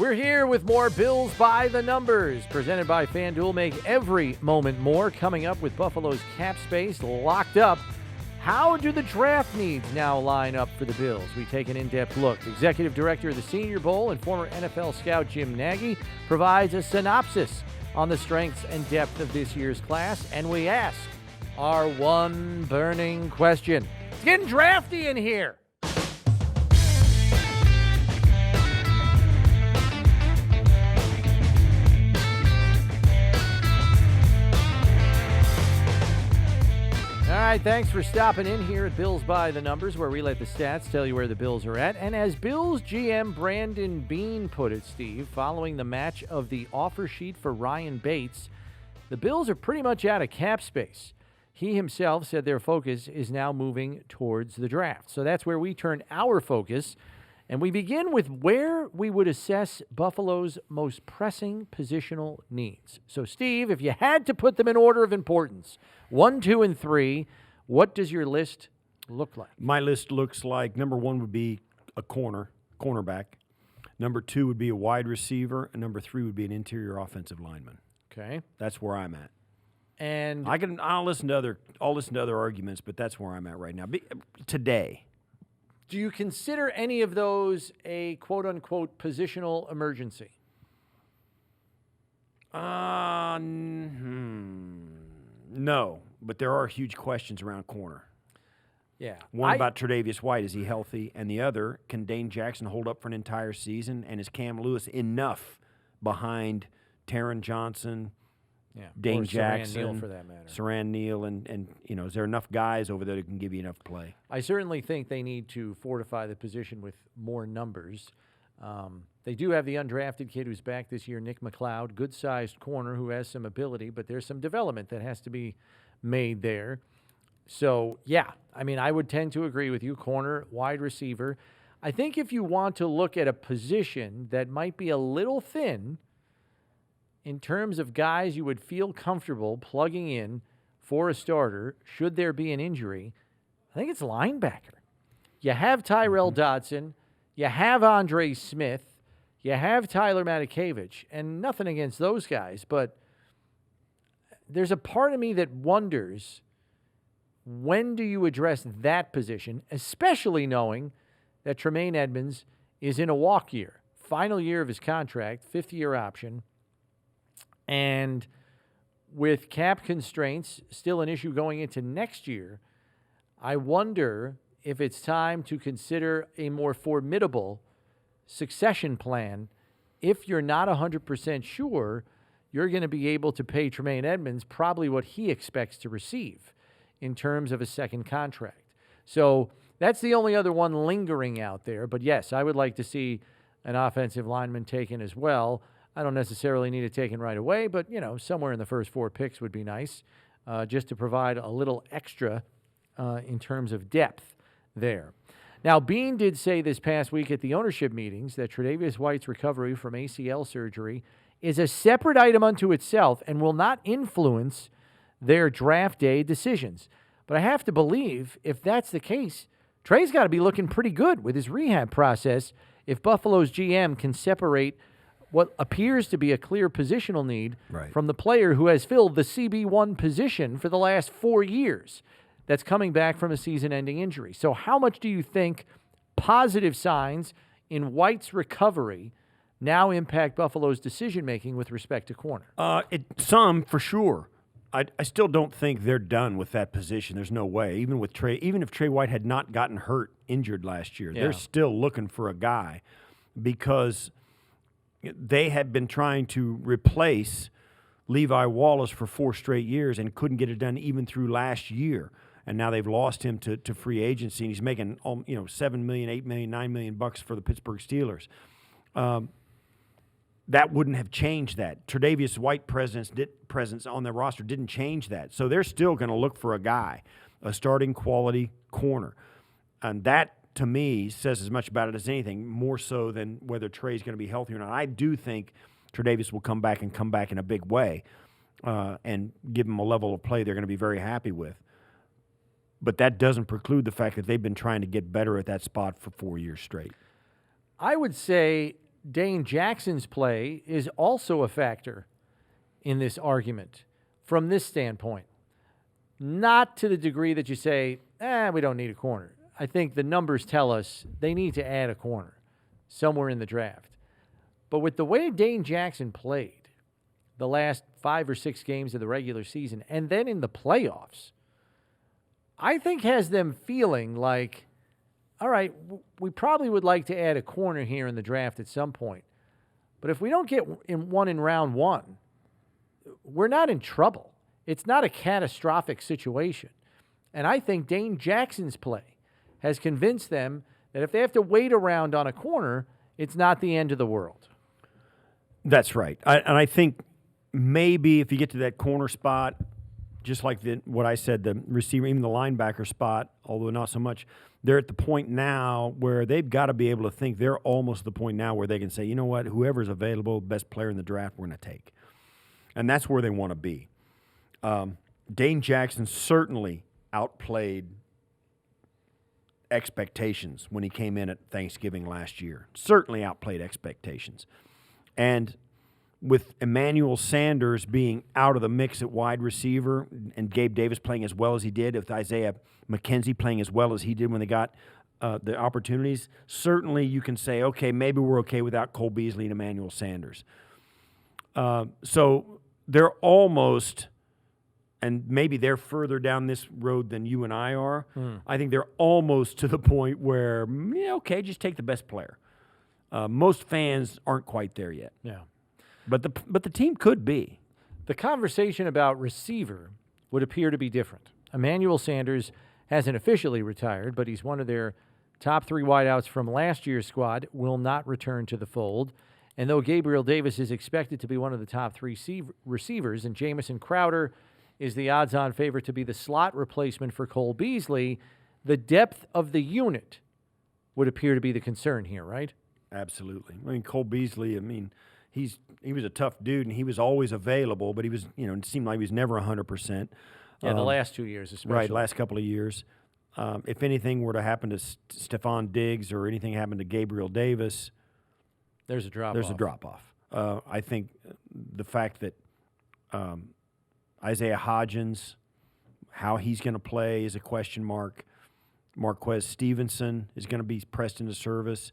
We're here with more Bills by the Numbers, presented by FanDuel. Make every moment more. Coming up with Buffalo's cap space locked up. How do the draft needs now line up for the Bills? We take an in-depth look. Executive Director of the Senior Bowl and former NFL scout Jim Nagy provides a synopsis on the strengths and depth of this year's class. And we ask our one burning question. It's getting drafty in here. All right, thanks for stopping in here at Bills by the Numbers, where we let the stats tell you where the Bills are at. And as Bills GM Brandon Beane put it, Steve, following the match of the offer sheet for Ryan Bates, the Bills are pretty much out of cap space. He himself said their focus is now moving towards the draft. So that's where we turn our focus. And we begin with where we would assess Buffalo's most pressing positional needs. So, Steve, if you had to put them in order of importance, 1, 2, and 3, what does your list look like? My list looks like number 1 would be a cornerback. Number 2 would be a wide receiver. And number 3 would be an interior offensive lineman. Okay. That's where I'm at. And I'll listen to other arguments, but that's where I'm at right now. Today. Do you consider any of those a quote-unquote positional emergency? No, but there are huge questions around corner. Yeah. One about Tre'Davious White, is he healthy? And the other, can Dane Jackson hold up for an entire season? And is Cam Lewis enough behind Taron Johnson, Dane Jackson, Neal for that matter. Saran Neal, and is there enough guys over there that can give you enough play? I certainly think they need to fortify the position with more numbers. They do have the undrafted kid who's back this year, Nick McLeod, good-sized corner who has some ability, but there's some development that has to be made there. So, yeah, I would tend to agree with you, corner, wide receiver. I think if you want to look at a position that might be a little thin in terms of guys you would feel comfortable plugging in for a starter, should there be an injury, I think it's linebacker. You have Tyrell Dodson, you have Andre Smith, you have Tyler Matakevich, and nothing against those guys, but there's a part of me that wonders, when do you address that position, especially knowing that Tremaine Edmunds is in a walk year, final year of his contract, 5th-year option. And with cap constraints still an issue going into next year, I wonder if it's time to consider a more formidable succession plan if you're not 100% sure you're going to be able to pay Tremaine Edmunds probably what he expects to receive in terms of a second contract. So that's the only other one lingering out there. But, yes, I would like to see an offensive lineman taken as well. I don't necessarily need it taken right away, but, somewhere in the first 4 picks would be nice just to provide a little extra in terms of depth there. Now, Beane did say this past week at the ownership meetings that Tre'Davious White's recovery from ACL surgery is a separate item unto itself and will not influence their draft day decisions. But I have to believe if that's the case, Trey's got to be looking pretty good with his rehab process if Buffalo's GM can separate what appears to be a clear positional need from the player who has filled the CB1 position for the last 4 years that's coming back from a season-ending injury. So how much do you think positive signs in White's recovery now impact Buffalo's decision-making with respect to corner? Some, for sure. I still don't think they're done with that position. There's no way. Even if Trey White had not gotten injured last year, they're still looking for a guy because they had been trying to replace Levi Wallace for 4 straight years and couldn't get it done even through last year. And now they've lost him to free agency, and he's making $7 million, $8 million, $9 million bucks for the Pittsburgh Steelers. That wouldn't have changed that. Tre'Davious White presence on their roster didn't change that. So they're still going to look for a guy, a starting quality corner. And that, to me, says as much about it as anything, more so than whether Trey's going to be healthy or not. I do think Tre'Davious will come back in a big way and give them a level of play they're going to be very happy with. But that doesn't preclude the fact that they've been trying to get better at that spot for 4 years straight. I would say Dane Jackson's play is also a factor in this argument from this standpoint. Not to the degree that you say, we don't need a corner. I think the numbers tell us they need to add a corner somewhere in the draft. But with the way Dane Jackson played the last 5 or 6 games of the regular season and then in the playoffs, I think has them feeling like, all right, we probably would like to add a corner here in the draft at some point. But if we don't get one in round 1, we're not in trouble. It's not a catastrophic situation. And I think Dane Jackson's play has convinced them that if they have to wait around on a corner, it's not the end of the world. That's right. And I think maybe if you get to that corner spot, just like what I said, the receiver, even the linebacker spot, although not so much, they're at the point now where they've got to be able to think they're almost at the point now where they can say, you know what, whoever's available, best player in the draft, we're going to take. And that's where they want to be. Dane Jackson certainly outplayed expectations when he came in at Thanksgiving last year. Certainly outplayed expectations. And with Emmanuel Sanders being out of the mix at wide receiver and Gabe Davis playing as well as he did, with Isaiah McKenzie playing as well as he did when they got the opportunities, certainly you can say, okay, maybe we're okay without Cole Beasley and Emmanuel Sanders. So they're almost, and maybe they're further down this road than you and I are. I think they're almost to the point where, okay, just take the best player. Most fans aren't quite there yet. Yeah. But the team could be. The conversation about receiver would appear to be different. Emmanuel Sanders hasn't officially retired, but he's one of their top 3 wideouts from last year's squad, will not return to the fold. And though Gabriel Davis is expected to be one of the top 3 receivers, and Jamison Crowder is the odds-on favorite to be the slot replacement for Cole Beasley, the depth of the unit would appear to be the concern here, right? Absolutely. I mean, Cole Beasley, he was a tough dude, and he was always available, but he was, it seemed like he was never 100%. Yeah, the last 2 years especially. Right, last couple of years. If anything were to happen to Stephon Diggs or anything happened to Gabriel Davis, there's a drop-off. There's a drop-off. I think the fact that Isaiah Hodgins, how he's going to play is a question mark. Marquez Stevenson is going to be pressed into service.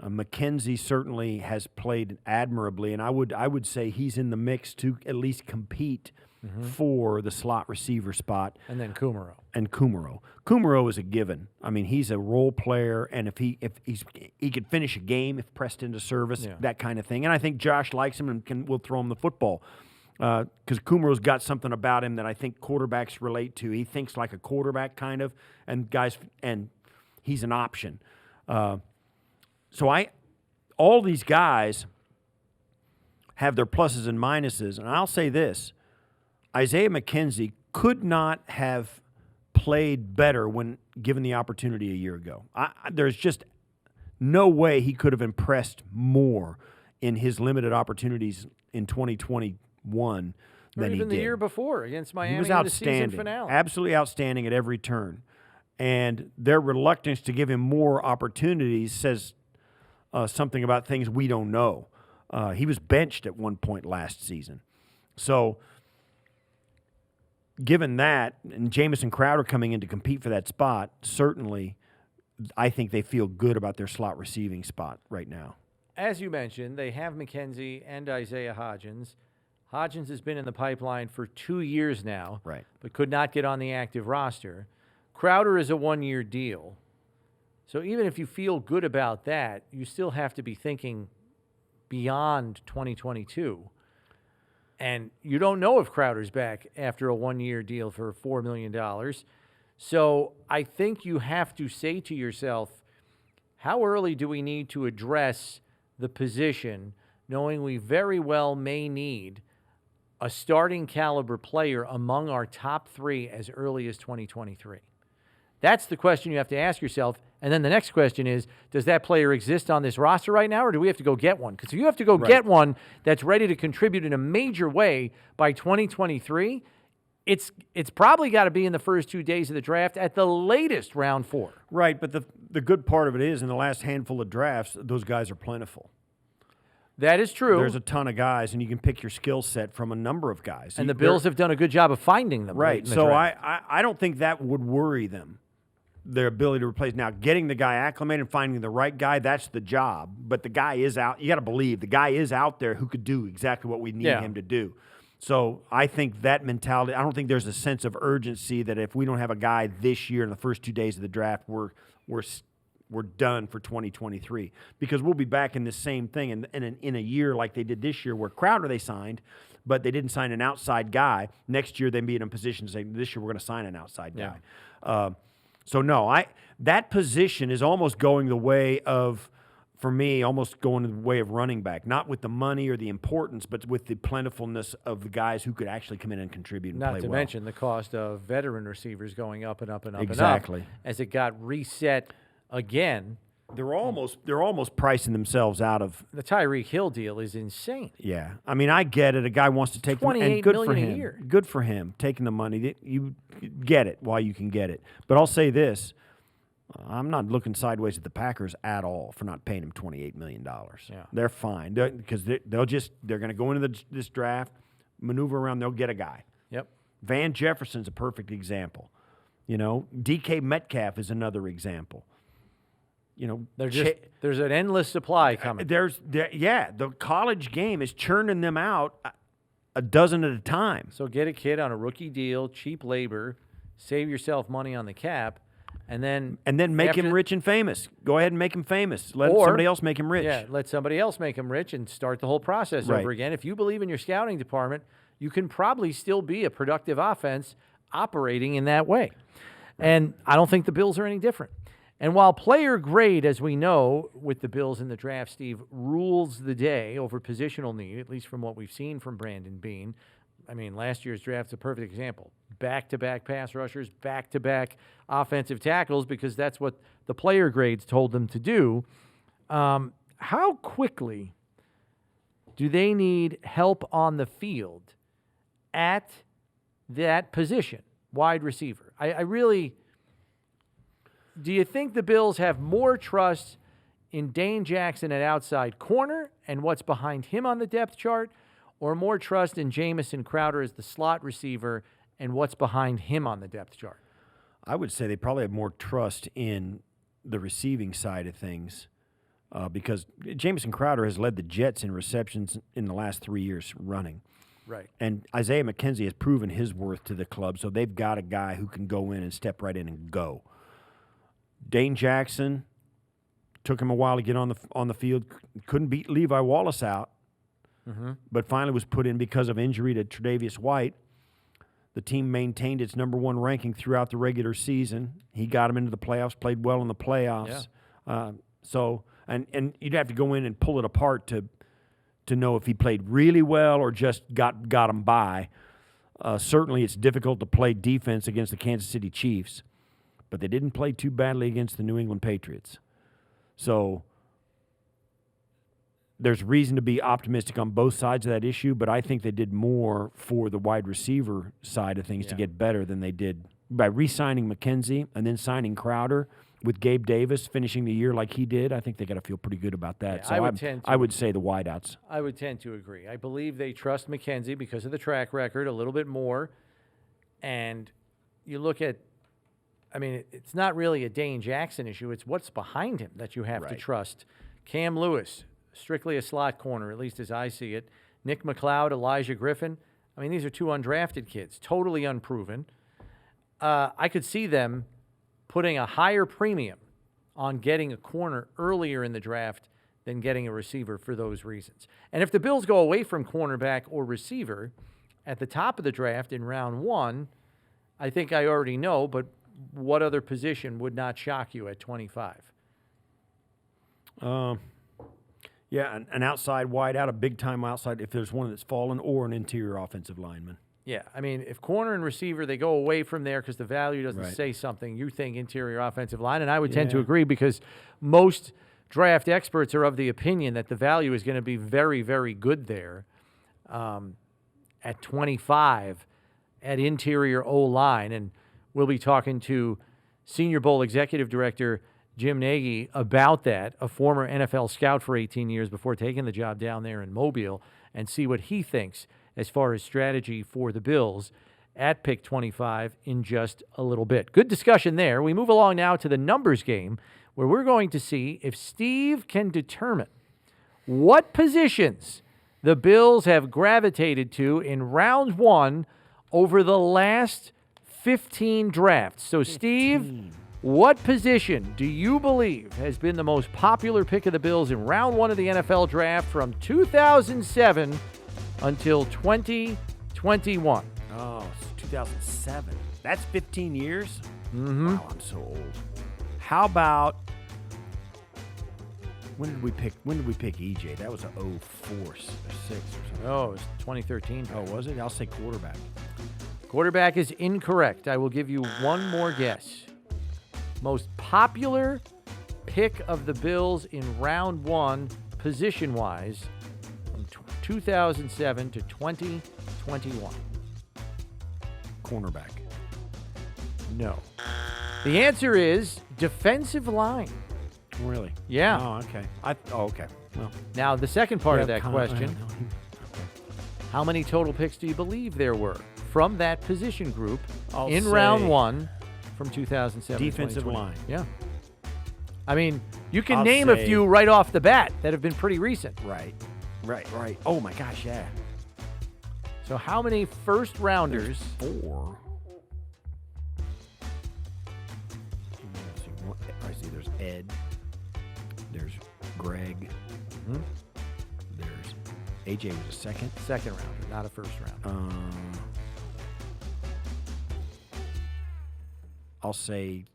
McKenzie certainly has played admirably, and I would say he's in the mix to at least compete for the slot receiver spot. And then Kumaro. Kumaro is a given. I mean, he's a role player, and if he could finish a game if pressed into service, that kind of thing. And I think Josh likes him and will throw him the football because Kumaro's got something about him that I think quarterbacks relate to. He thinks like a quarterback kind of, and he's an option. So all these guys have their pluses and minuses, and I'll say this. Isaiah McKenzie could not have played better when given the opportunity a year ago. There's just no way he could have impressed more in his limited opportunities in 2021 than he did. Even the year before against Miami he was in the season outstanding, finale. absolutely outstanding at every turn. And their reluctance to give him more opportunities says something about things we don't know. He was benched at one point last season. So given that, and Jamison Crowder coming in to compete for that spot, certainly I think they feel good about their slot receiving spot right now. As you mentioned, they have McKenzie and Isaiah Hodgins. Hodgins has been in the pipeline for 2 years now, right, but could not get on the active roster. Crowder is a 1-year deal. So even if you feel good about that, you still have to be thinking beyond 2022. And you don't know if Crowder's back after a 1-year deal for $4 million. So I think you have to say to yourself, how early do we need to address the position, knowing we very well may need a starting caliber player among our top 3 as early as 2023? That's the question you have to ask yourself. And then the next question is, does that player exist on this roster right now, or do we have to go get one? Because if you have to go get one that's ready to contribute in a major way by 2023, it's probably got to be in the first 2 days of the draft, at the latest round 4. Right, but the good part of it is in the last handful of drafts, those guys are plentiful. That is true. There's a ton of guys, and you can pick your skill set from a number of guys. And the Bills have done a good job of finding them. Right. In the So draft. I don't think that would worry them, their ability to replace. Now, getting the guy acclimated and finding the right guy, that's the job. But the guy is out. You got to believe the guy is out there who could do exactly what we need him to do. So I think that mentality, I don't think there's a sense of urgency that if we don't have a guy this year in the first 2 days of the draft, we're done for 2023, because we'll be back in the same thing in a year like they did this year, where Crowder they signed, but they didn't sign an outside guy. Next year they'd be in a position to say, this year we're going to sign an outside guy. So no, that position is almost going the way of, for me, almost going the way of running back, not with the money or the importance, but with the plentifulness of the guys who could actually come in and contribute and play well. Not to mention the cost of veteran receivers going up and up and up Exactly. and up as it got reset again. They're almost pricing themselves out of the Tyreek Hill deal is insane. Yeah, I mean, I get it. A guy wants to take $28 good million for him. a year. Good for him taking the money. You get it while you can get it. But I'll say this: I'm not looking sideways at the Packers at all for not paying him $28 million. Yeah. They're fine because they're going to go into this draft, maneuver around. They'll get a guy. Yep. Van Jefferson's a perfect example. DK Metcalf is another example. There's an endless supply coming. The college game is churning them out a dozen at a time. So get a kid on a rookie deal, cheap labor, save yourself money on the cap, and then make him rich and famous. Go ahead and make him famous. Let somebody else make him rich. Yeah, let somebody else make him rich and start the whole process over again. If you believe in your scouting department, you can probably still be a productive offense operating in that way. And I don't think the Bills are any different. And while player grade, as we know, with the Bills in the draft, Steve, rules the day over positional need, at least from what we've seen from Brandon Beane. I mean, last year's draft's a perfect example. Back-to-back pass rushers, back-to-back offensive tackles, because that's what the player grades told them to do. How quickly do they need help on the field at that position, wide receiver? I really... Do you think the Bills have more trust in Dane Jackson at outside corner and what's behind him on the depth chart, or more trust in Jamison Crowder as the slot receiver and what's behind him on the depth chart? I would say they probably have more trust in the receiving side of things because Jamison Crowder has led the Jets in receptions in the last 3 years running. Right. And Isaiah McKenzie has proven his worth to the club, so they've got a guy who can go in and step right in and go. Dane Jackson, took him a while to get on the field. Couldn't beat Levi Wallace out, but finally was put in because of injury to Tre'Davious White. The team maintained its number one ranking throughout the regular season. He got him into the playoffs, played well in the playoffs. Yeah. And you'd have to go in and pull it apart to know if he played really well or just got him by. Certainly, it's difficult to play defense against the Kansas City Chiefs, but they didn't play too badly against the New England Patriots. So there's reason to be optimistic on both sides of that issue, but I think they did more for the wide receiver side of things to get better than they did by re-signing McKenzie and then signing Crowder with Gabe Davis finishing the year like he did. I think they got to feel pretty good about that. Yeah, so I would say the wideouts. I would tend to agree. I believe they trust McKenzie because of the track record a little bit more. And you look at, I mean, it's not really a Dane Jackson issue. It's what's behind him that you have to trust. Cam Lewis, strictly a slot corner, at least as I see it. Nick McLeod, Elijah Griffin. I mean, these are two undrafted kids, totally unproven. I could see them putting a higher premium on getting a corner earlier in the draft than getting a receiver for those reasons. And if the Bills go away from cornerback or receiver at the top of the draft in round one, I think I already know, but what other position would not shock you at 25? Yeah, an outside wide out, a big-time outside, if there's one that's fallen, or an interior offensive lineman. Yeah, I mean, if corner and receiver, they go away from there because the value doesn't say something, you think interior offensive line, and I would tend to agree because most draft experts are of the opinion that the value is going to be very, very good there at 25 at interior O-line, and we'll be talking to Senior Bowl Executive Director Jim Nagy about that, a former NFL scout for 18 years before taking the job down there in Mobile, and see what he thinks as far as strategy for the Bills at pick 25 in just a little bit. Good discussion there. We move along now to the numbers game, where we're going to see if Steve can determine what positions the Bills have gravitated to in round one over the last 15 drafts. So, Steve, what position do you believe has been the most popular pick of the Bills in round one of the NFL draft from 2007 until 2021? Oh, it's 2007. That's 15 years? Mm-hmm. Wow, I'm so old. How about when did we pick EJ? That was a 04 or 6 or something. Oh, it was 2013. Oh, was it? I'll say quarterback. Quarterback is incorrect. I will give you one more guess. Most popular pick of the Bills in round one, position-wise, from 2007 to 2021. Cornerback. No. The answer is defensive line. Really? Yeah. Oh, okay. Okay. Well, Now, the second part of yeah, that question, how many total picks do you believe there were from that position group I'll in say round one from 2007 to defensive 2020? line. Yeah. I mean, you can I'll name a say- few right off the bat that have been pretty recent. Right. Oh, my gosh, yeah. So how many first rounders? 4. I see there's Ed. There's Greg. Mhm. There's AJ was a second. Second rounder, not a first round. I'll say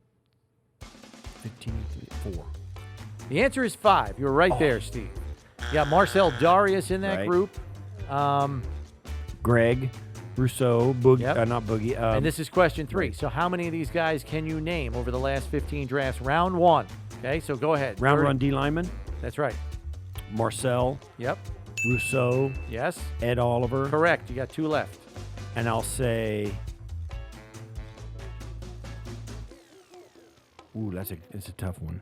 4. The answer is 5. You're right there, Steve. You got Marcel Darius in that Right. group. Greg, Rousseau, Boogie, Yep. not Boogie. And this is question 3. right. So how many of these guys can you name over the last 15 drafts? Round one. Okay, so go ahead. round Third- run D lineman, That's right. Marcel, Yep. Rousseau, Yes. Ed Oliver, Correct. You got 2 left. and I'll say, ooh, it's a tough one.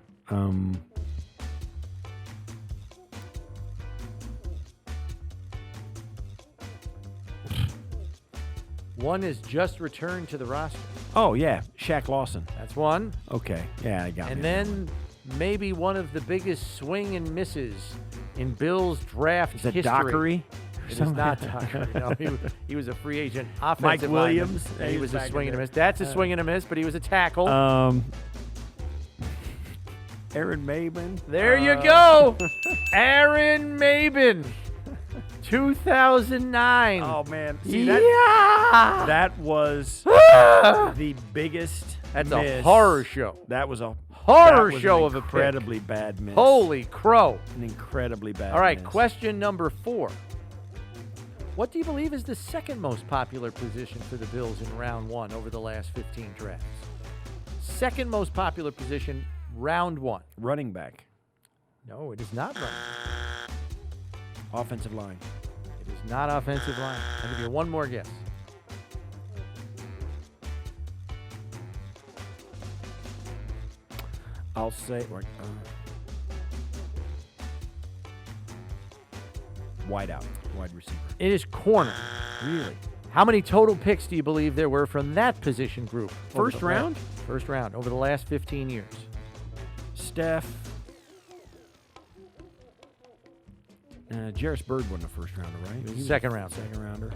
One is just returned to the roster. Oh yeah, Shaq Lawson. That's one. Okay, yeah, I got me. And then maybe one of the biggest swing and misses in Bills draft is it history. Dockery? It is not Dockery. No, he was a free agent. Offensive Mike lineman. Williams? And he was a back swing in and a there. miss. That's a swing and a miss, but he was a tackle. Aaron Maben. There you go. Aaron Maben. 2009. Oh man, see yeah. that was the biggest. That's miss. a horror show. That was a Horror that was show an of a pick. incredibly bad miss. Holy crow. An incredibly bad. All right, miss. question number 4. What do you believe is the second most popular position for the Bills in round one over the last 15 drafts? Second most popular position, round one. Running back, No, it is not running. offensive line. It is not offensive line. I'll give you one more guess. I'll say wide out, wide receiver. It is corner. Really? How many total picks do you believe there were from that position group? over First the round? First round, over the last 15 years. Steph. Jarris Bird wasn't a first rounder, right? He was a second rounder. Second rounder.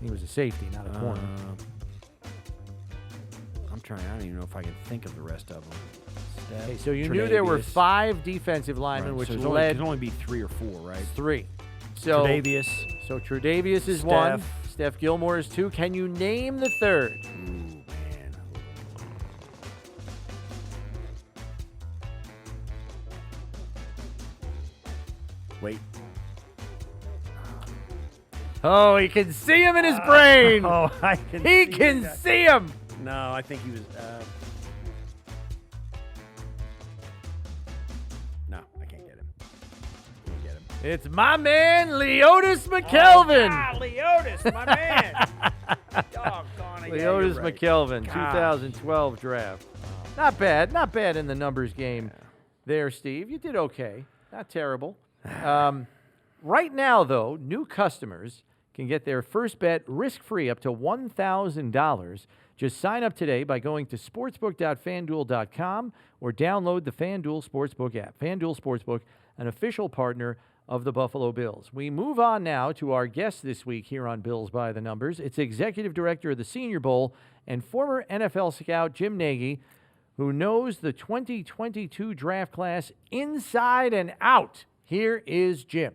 He was a safety, not a corner. I'm trying. I don't even know if I can think of the rest of them. Steph, Okay, so you knew there were Tre'Davious. 5 defensive linemen, Right, which so led it can only be 3 or 4, right? 3. So Tre'Davious is 1. Steph. Steph Gilmore is 2. Can you name the third? Ooh, man. Wait. Oh, he can see him in his brain. Oh, I can. He see can that. see him. No, I think he was. No, I can't get him. Can't get him. It's my man, Leotis McKelvin. Leotis, my man. Doggone it. Leotis yeah, you're right. McKelvin, Gosh. 2012 draft. Oh Not bad. Not bad in the numbers game there, Steve. You did okay. Not terrible. Right now, though, new customers can get their first bet risk-free up to $1,000. Just sign up today by going to sportsbook.fanduel.com or download the FanDuel Sportsbook app. FanDuel Sportsbook, an official partner of the Buffalo Bills. We move on now to our guest this week here on Bills by the Numbers. It's Executive Director of the Senior Bowl and former NFL scout Jim Nagy, who knows the 2022 draft class inside and out. Here is Jim.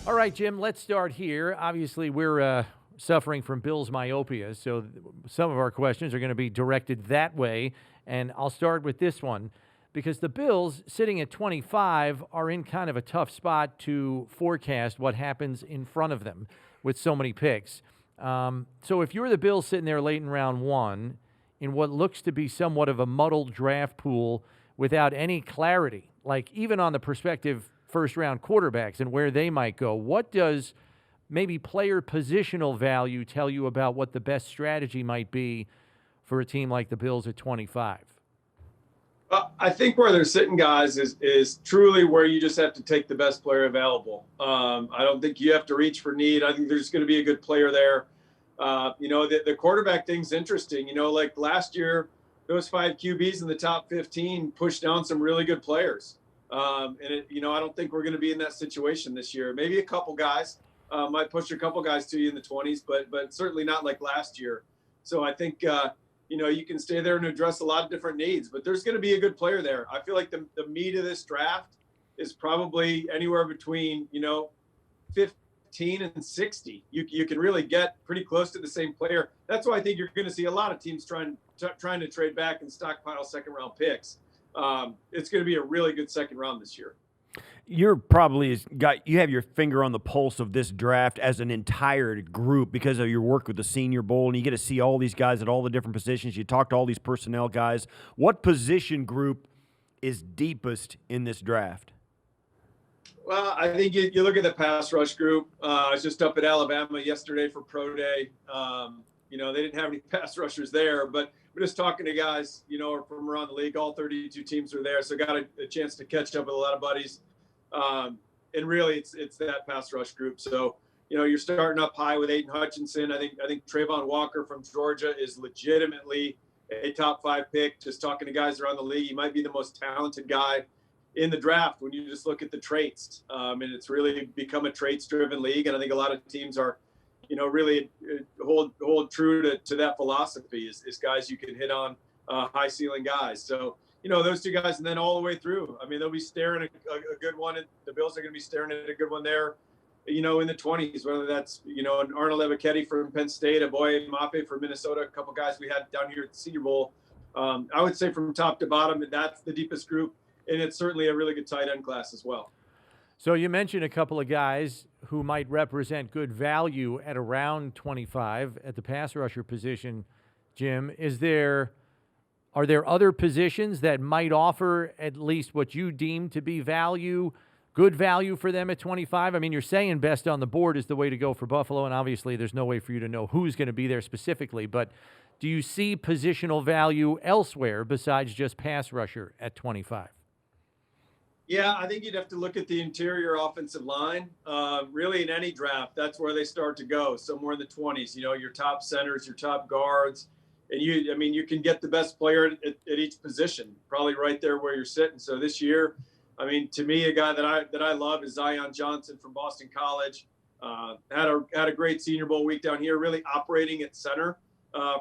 All right, Jim, let's start here. Obviously, we're suffering from Bills myopia, so some of our questions are going to be directed that way. And I'll start with this one, because the Bills, sitting at 25, are in kind of a tough spot to forecast what happens in front of them with so many picks. So if you're the Bills sitting there late in round one, in what looks to be somewhat of a muddled draft pool without any clarity, like even on the prospective first-round quarterbacks and where they might go, what does maybe player positional value tell you about what the best strategy might be for a team like the Bills at 25? I think where they're sitting, guys, is truly where you just have to take the best player available. I don't think you have to reach for need. I think there's going to be a good player there. The quarterback thing's interesting. Like last year, those 5 QBs in the top 15 pushed down some really good players. I don't think we're going to be in that situation this year. Maybe a couple guys might push a couple guys to you in the 20s, but certainly not like last year. So I think, you can stay there and address a lot of different needs, but there's going to be a good player there. I feel like the meat of this draft is probably anywhere between, 15 and 60. You can really get pretty close to the same player. That's why I think you're going to see a lot of teams trying to trade back and stockpile second-round picks. It's going to be a really good second round this year. You have your finger on the pulse of this draft as an entire group because of your work with the Senior Bowl, and you get to see all these guys at all the different positions. You talk to all these personnel guys. What position group is deepest in this draft? Well, I think you look at the pass rush group. I was just up at Alabama yesterday for Pro Day. They didn't have any pass rushers there, but we're just talking to guys, from around the league. All 32 teams are there, so got a chance to catch up with a lot of buddies. And really, it's that pass rush group. So, you're starting up high with Aiden Hutchinson. I think Trayvon Walker from Georgia is legitimately a top 5 pick. Just talking to guys around the league, he might be the most talented guy in the draft when you just look at the traits. And it's really become a traits-driven league, and I think a lot of teams are, really hold true to that philosophy is guys you can hit on, high ceiling guys. So, those two guys, and then all the way through. I mean, they'll be staring at a good one. The Bills are going to be staring at a good one there, in the 20s, whether that's, an Arnold Ebiketie from Penn State, a Boye Mafe from Minnesota, a couple guys we had down here at the Senior Bowl. I would say from top to bottom, that's the deepest group, and it's certainly a really good tight end class as well. So you mentioned a couple of guys who might represent good value at around 25 at the pass rusher position, Jim. Are there other positions that might offer at least what you deem to be good value for them at 25? I mean, you're saying best on the board is the way to go for Buffalo, and obviously there's no way for you to know who's going to be there specifically, but do you see positional value elsewhere besides just pass rusher at 25? Yeah, I think you'd have to look at the interior offensive line. Really, in any draft, that's where they start to go, somewhere in the 20s. Your top centers, your top guards. And you can get the best player at each position, probably right there where you're sitting. So this year, to me, a guy that I love is Zion Johnson from Boston College. Had a great Senior Bowl week down here, really operating at center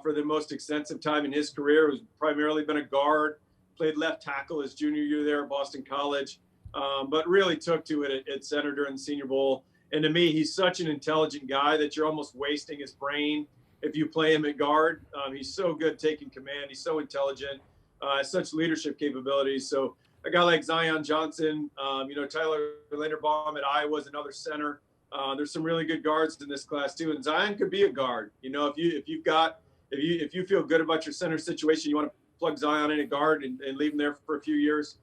for the most extensive time in his career. Has primarily been a guard, played left tackle his junior year there at Boston College, but really took to it at center during the Senior Bowl. And to me, he's such an intelligent guy that you're almost wasting his brain if you play him at guard. He's so good taking command. He's so intelligent, such leadership capabilities. So a guy like Zion Johnson, Tyler Linderbaum at Iowa is another center. There's some really good guards in this class too. And Zion could be a guard. If you feel good about your center situation, you want to plug Zion in at guard and leave him there for a few years.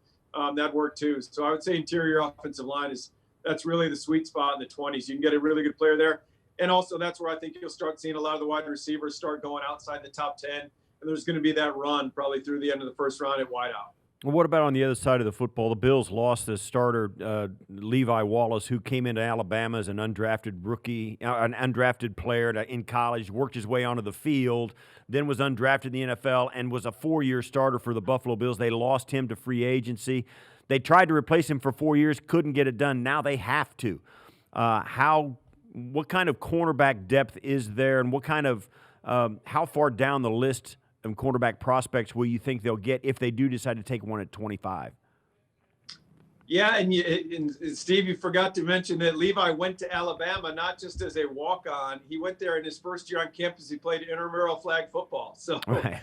That'd work too. So I would say interior offensive line that's really the sweet spot in the 20s. You can get a really good player there. And also that's where I think you'll start seeing a lot of the wide receivers start going outside the top 10. and there's going to be that run probably through the end of the first round at wideout. Well, what about on the other side of the football? The Bills lost the starter, Levi Wallace, who came into Alabama as an undrafted rookie, an undrafted player in college, worked his way onto the field, then was undrafted in the NFL and was a 4-year starter for the Buffalo Bills. They lost him to free agency. They tried to replace him for 4 years, couldn't get it done. Now they have to. What kind of cornerback depth is there, and what kind of how far down the list and cornerback prospects will you think they'll get if they do decide to take one at 25? Yeah, and Steve, you forgot to mention that Levi went to Alabama not just as a walk-on. He went there in his first year on campus. He played intramural flag football. So right.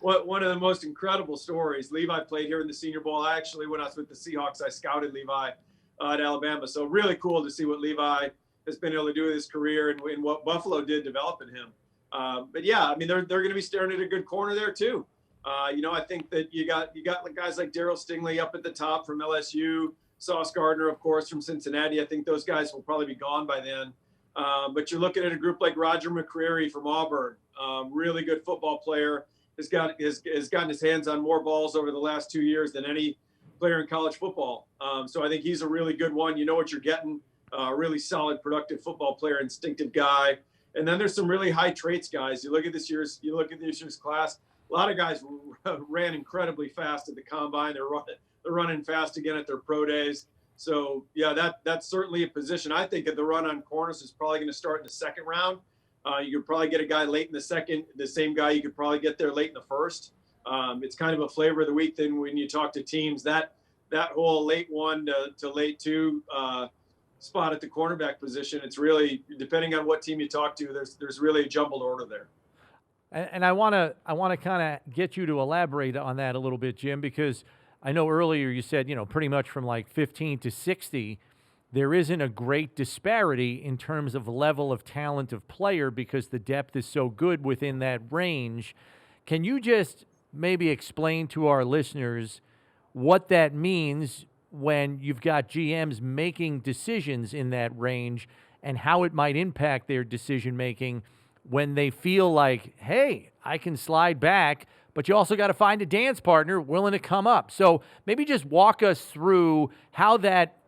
One of the most incredible stories. Levi played here in the Senior Bowl. Actually, when I was with the Seahawks, I scouted Levi at Alabama. So really cool to see what Levi has been able to do with his career and what Buffalo did developing him. But yeah, I mean, they're going to be staring at a good corner there too. I think that you got guys like Darryl Stingley up at the top from LSU, Sauce Gardner, of course, from Cincinnati. I think those guys will probably be gone by then. But you're looking at a group like Roger McCreary from Auburn, really good football player, has gotten his hands on more balls over the last 2 years than any player in college football. So I think he's a really good one. You know what you're getting, a really solid, productive football player, instinctive guy. And then there's some really high traits guys. You look at this year's class. A lot of guys ran incredibly fast at the combine. They're running fast again at their pro days. So yeah, that's certainly a position. I think the run on corners is probably going to start in the second round. You could probably get a guy late in the second. The same guy you could probably get there late in the first. It's kind of a flavor of the week. Then when you talk to teams, that whole late 1 to late 2. Spot at the cornerback position, it's really depending on what team you talk to. There's really a jumbled order there. And I want to kind of get you to elaborate on that a little bit, Jim, because I know earlier you said pretty much from like 15 to 60, there isn't a great disparity in terms of level of talent of player because the depth is so good within that range. Can you just maybe explain to our listeners what that means when you've got GMs making decisions in that range and how it might impact their decision-making when they feel like, hey, I can slide back, but you also got to find a dance partner willing to come up. So maybe just walk us through how that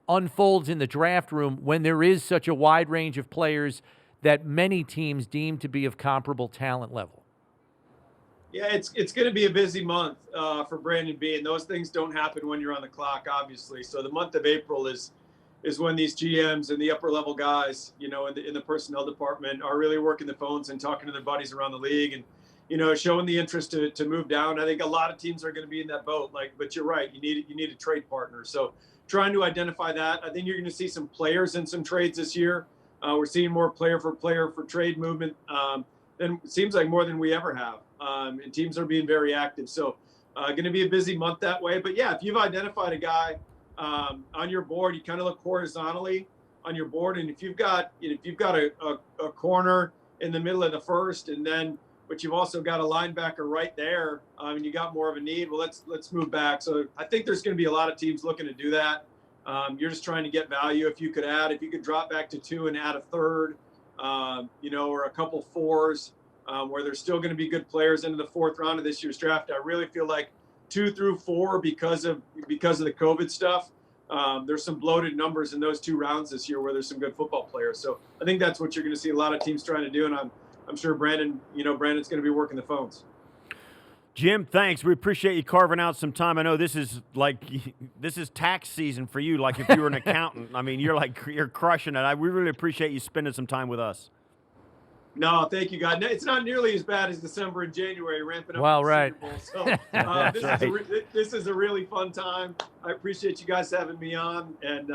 unfolds in the draft room when there is such a wide range of players that many teams deem to be of comparable talent level. Yeah, it's going to be a busy month for Brandon Beane. Those things don't happen when you're on the clock, obviously. So the month of April is when these GMs and the upper level guys, in the personnel department are really working the phones and talking to their buddies around the league and showing the interest to move down. I think a lot of teams are going to be in that boat. But you're right, you need a trade partner. So trying to identify that. I think you're going to see some players in some trades this year. We're seeing more player for trade movement. Than it seems like more than we ever have. And teams are being very active. So going to be a busy month that way. But yeah, if you've identified a guy on your board, you kind of look horizontally on your board. And if you've got a corner in the middle of the first, but you've also got a linebacker right there, and you got more of a need, well, let's move back. So I think there's going to be a lot of teams looking to do that. You're just trying to get value. If you could drop back to 2 and add a third, or a couple 4s, where there's still going to be good players into the 4th round of this year's draft. I really feel like 2 through 4 because of the COVID stuff. There's some bloated numbers in those 2 rounds this year where there's some good football players. So I think that's what you're going to see a lot of teams trying to do. And I'm sure Brandon's going to be working the phones. Jim, thanks. We appreciate you carving out some time. I know this is tax season for you, like if you were an accountant. I mean, you're crushing it. We really appreciate you spending some time with us. No, thank you, God. It's not nearly as bad as December and January ramping up. Well, right. Super Bowl. So this is a really fun time. I appreciate you guys having me on, and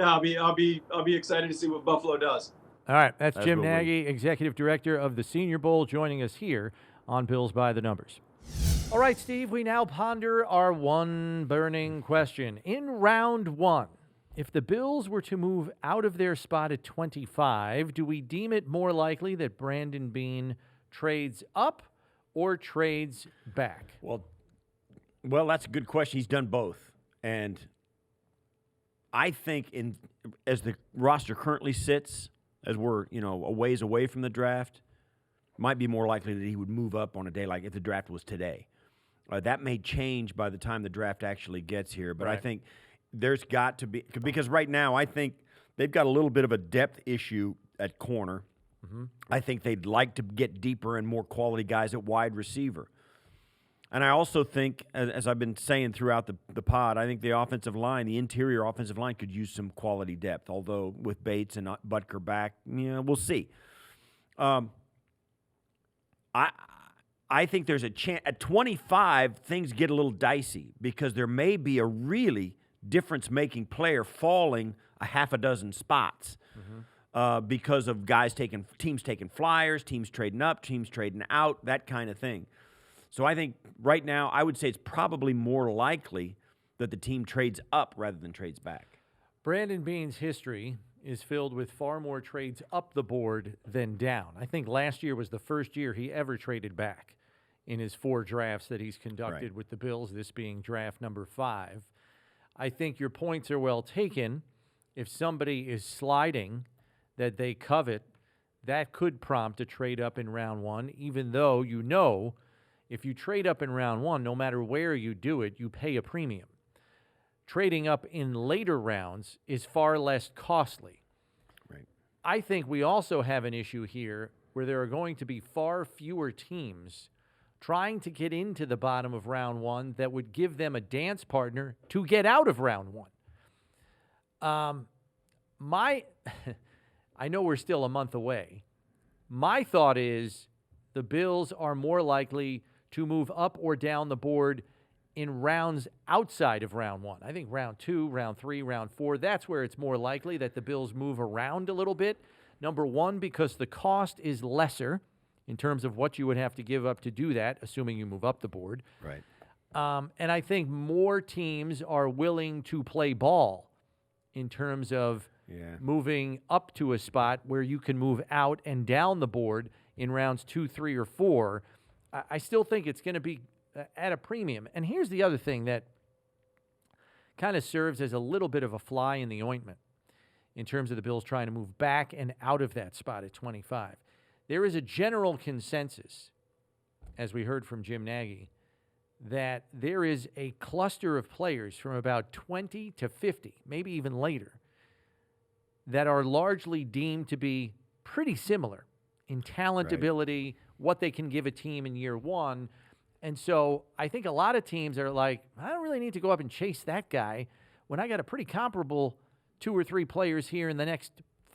I'll be excited to see what Buffalo does. All right, that's Jim Nagy, Executive Director of the Senior Bowl, joining us here on Bills by the Numbers. All right, Steve, we now ponder our one burning question. In round 1, if the Bills were to move out of their spot at 25, do we deem it more likely that Brandon Beane trades up or trades back? Well, that's a good question. He's done both. And I think as the roster currently sits, as we're, a ways away from the draft, might be more likely that he would move up on a day like if the draft was today. That may change by the time the draft actually gets here, but I think there's got to be, because right now I think they've got a little bit of a depth issue at corner. I think they'd like to get deeper and more quality guys at wide receiver. And I also think, as I've been saying throughout the pod, I think the offensive line, the interior offensive line, could use some quality depth. Although with Bates and Butker back, we'll see. I think there's a chance at 25 things get a little dicey because there may be a really difference-making player falling a half a dozen spots because of teams taking flyers, teams trading up, teams trading out, that kind of thing. So I think right now I would say it's probably more likely that the team trades up rather than trades back. Brandon Beane's history is filled with far more trades up the board than down. I think last year was the first year he ever traded back in his 4 drafts that he's conducted with the Bills, this being draft number 5. I think your points are well taken. If somebody is sliding that they covet, that could prompt a trade up in round 1, even though if you trade up in round 1, no matter where you do it, you pay a premium. Trading up in later rounds is far less costly. Right. I think we also have an issue here where there are going to be far fewer teams trying to get into the bottom of round 1 that would give them a dance partner to get out of round 1. I know we're still a month away. My thought is the Bills are more likely to move up or down the board in rounds outside of round 1. I think round 2, round 3, round 4, that's where it's more likely that the Bills move around a little bit. Number 1, because the cost is lesser in terms of what you would have to give up to do that, assuming you move up the board. Right. And I think more teams are willing to play ball in terms of moving up to a spot where you can move out and down the board in rounds 2, 3, or 4. I still think it's going to be at a premium. And here's the other thing that kind of serves as a little bit of a fly in the ointment in terms of the Bills trying to move back and out of that spot at 25. There is a general consensus, as we heard from Jim Nagy, that there is a cluster of players from about 20 to 50, maybe even later, that are largely deemed to be pretty similar in talent, ability, what they can give a team in year 1. And so I think a lot of teams are like, I don't really need to go up and chase that guy when I got a pretty comparable 2 or 3 players here in the next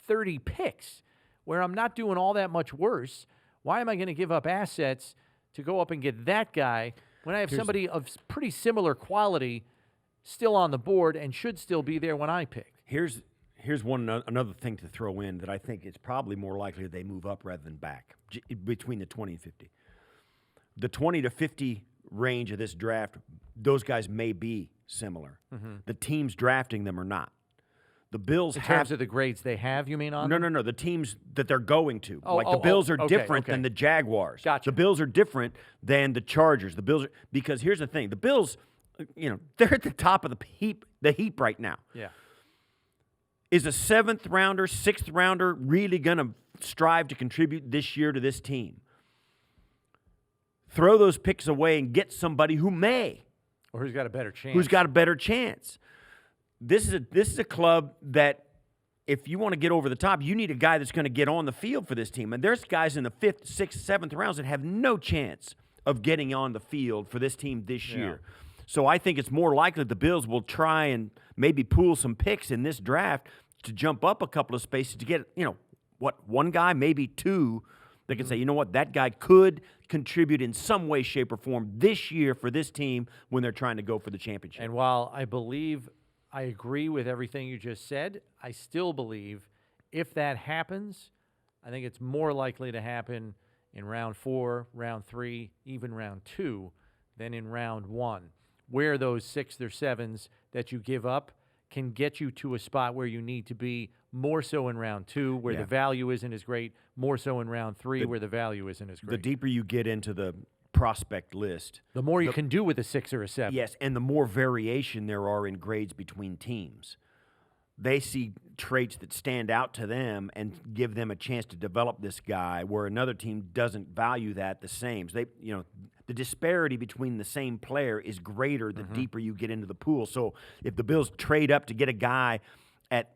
30 picks where I'm not doing all that much worse. Why am I going to give up assets to go up and get that guy when I have somebody of pretty similar quality still on the board and should still be there when I pick? Here's another thing to throw in that I think it's probably more likely that they move up rather than back between the 20 and 50. The 20 to 50 range of this draft, those guys may be similar. The teams drafting them are not. The Bills in terms of the grades they have, you mean on them? No. The teams that they're going to. The Bills are different than the Jaguars. Gotcha. The Bills are different than the Chargers. Because here's the thing. The Bills, they're at the top of the heap right now. Yeah. Is a 7th rounder, 6th rounder really going to strive to contribute this year to this team? Throw those picks away and get somebody who may. Or who's got a better chance. This is a club that if you want to get over the top, you need a guy that's going to get on the field for this team. And there's guys in the 5th, 6th, 7th rounds that have no chance of getting on the field for this team this year. So I think it's more likely the Bills will try and maybe pool some picks in this draft to jump up a couple of spaces to get, one guy, maybe 2, that can say, you know what, that guy could contribute in some way, shape, or form this year for this team when they're trying to go for the championship. And while I agree with everything you just said, I still believe if that happens, I think it's more likely to happen in round 4, round 3, even round 2 than in round 1, where those 6th or 7s that you give up can get you to a spot where you need to be, more so in round 2 where the value isn't as great, more so in round 3 where the value isn't as great. The deeper you get into the prospect list, the more you can do with a 6 or a 7. Yes, and the more variation there are in grades between teams. they see traits that stand out to them and give them a chance to develop this guy, where another team doesn't value that the same. So the disparity between the same player is greater the deeper you get into the pool. So if the Bills trade up to get a guy at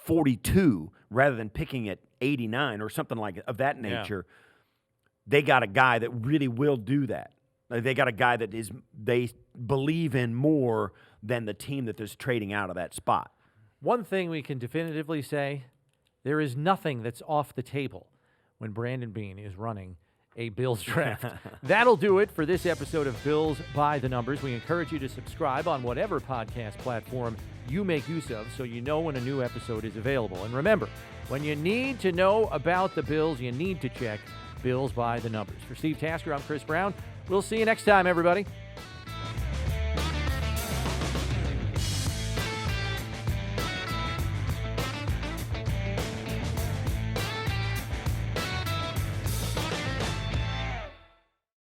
42 rather than picking at 89 or something like of that nature, they got a guy that really will do that. They got a guy that they believe in more than the team that is trading out of that spot. One thing we can definitively say, there is nothing that's off the table when Brandon Beane is running a Bills draft. That'll do it for this episode of Bills by the Numbers. We encourage you to subscribe on whatever podcast platform you make use of so you know when a new episode is available. And remember, when you need to know about the Bills, you need to check Bills by the Numbers. For Steve Tasker, I'm Chris Brown. We'll see you next time, everybody.